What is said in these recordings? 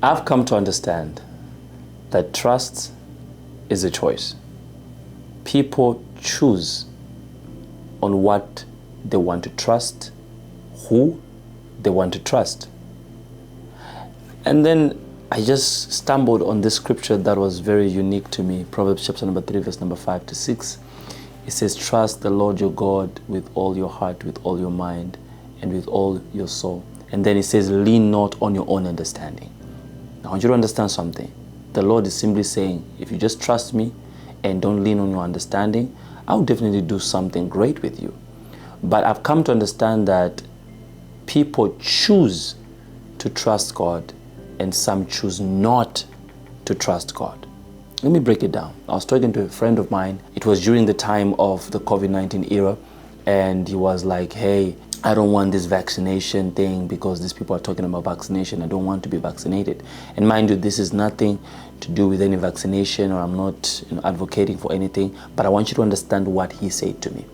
I've come to understand that trust is a choice. People choose on what they want to trust, who they want to trust. And then I just stumbled on this scripture that was very unique to me. Proverbs chapter number 3, verse number 5 to 6. It says, trust the Lord your God with all your heart, with all your mind, and with all your soul. And then it says, lean not on your own understanding. Now I want you to understand something. The Lord is simply saying, if you just trust me and don't lean on your understanding, I'll definitely do something great with you. But I've come to understand that people choose to trust God and some choose not to trust God. Let me break it down. I was talking to a friend of mine. It was during the time of the COVID-19 era, and he was like, hey, I don't want this vaccination thing because these people are talking about vaccination. I don't want to be vaccinated. And mind you, this is nothing to do with any vaccination, or I'm not advocating for anything, but I want you to understand what he said to me.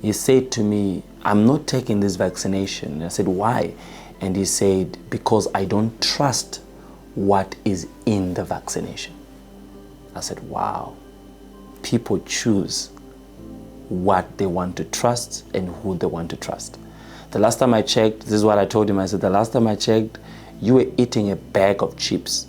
He said to me, I'm not taking this vaccination. And I said, why? And he said, because I don't trust what is in the vaccination. I said, wow. People choose what they want to trust and who they want to trust. The last time I checked, this is what I told him. I said, the last time I checked, you were eating a bag of chips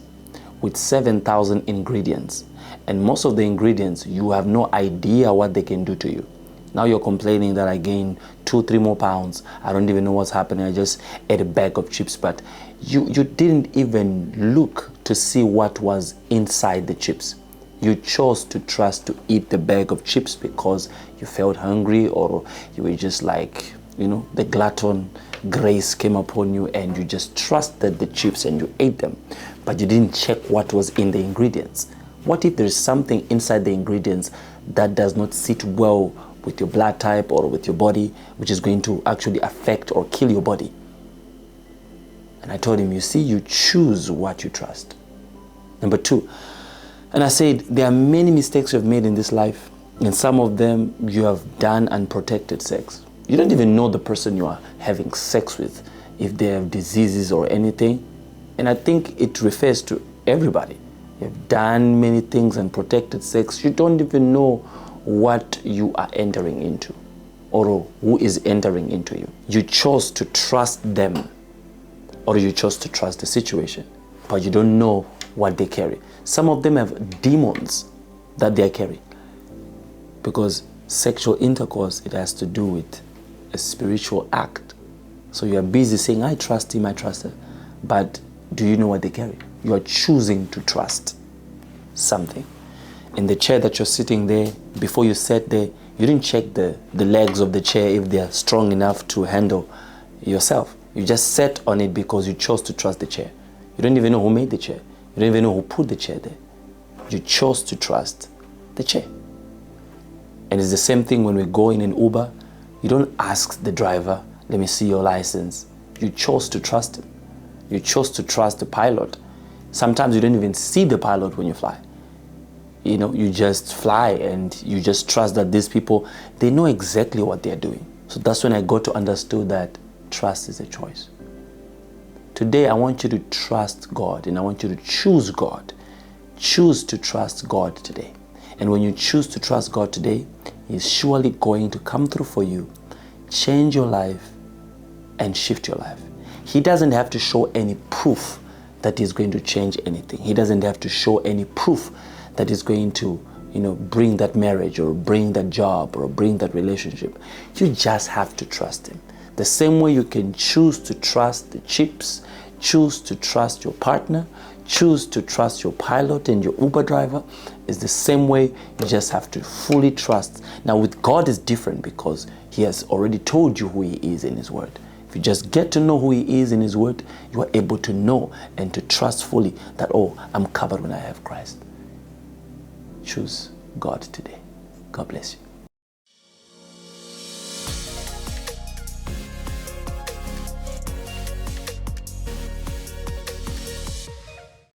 with 7,000 ingredients. And most of the ingredients, you have no idea what they can do to you. Now you're complaining that I gained 2-3 more pounds. I don't even know what's happening. I just ate a bag of chips, but you didn't even look to see what was inside the chips. You chose to trust to eat the bag of chips because you felt hungry, or you were just like, the glutton grace came upon you and you just trusted the chips and you ate them, but you didn't check what was in the ingredients. What if there's something inside the ingredients that does not sit well with your blood type or with your body, which is going to actually affect or kill your body? And I told him, you see, you choose what you trust. Number 2, and I said, there are many mistakes you've made in this life, and some of them you have done unprotected sex. You don't even know the person you are having sex with, if they have diseases or anything. And I think it refers to everybody. You've done many things unprotected sex. You don't even know what you are entering into or who is entering into you. You chose to trust them, or you chose to trust the situation, but you don't know what they carry. Some of them have demons that they are carrying, because sexual intercourse, it has to do with a spiritual act. So you are busy saying, I trust him, I trust her, but do you know what they carry? You are choosing to trust something. In the chair that you're sitting there, before you sat there, you didn't check the legs of the chair if they are strong enough to handle yourself. You just sat on it because you chose to trust the chair. You don't even know who made the chair. You don't even know who put the chair there. You chose to trust the chair. And it's the same thing when we go in an Uber. You don't ask the driver, let me see your license. You chose to trust him. You chose to trust the pilot. Sometimes you don't even see the pilot when you fly. You just fly and you just trust that these people, they know exactly what they're doing. So that's when I got to understand that trust is a choice. Today, I want you to trust God, and I want you to choose God. Choose to trust God today. And when you choose to trust God today, He's surely going to come through for you, change your life, and shift your life. He doesn't have to show any proof that He's going to change anything. He doesn't have to show any proof that He's going to, bring that marriage or bring that job or bring that relationship. You just have to trust Him. The same way you can choose to trust the chips, choose to trust your partner, choose to trust your pilot and your Uber driver, is the same way you just have to fully trust. Now with God is different because He has already told you who He is in His Word. If you just get to know who He is in His Word, you are able to know and to trust fully that, I'm covered when I have Christ. Choose God today. God bless you.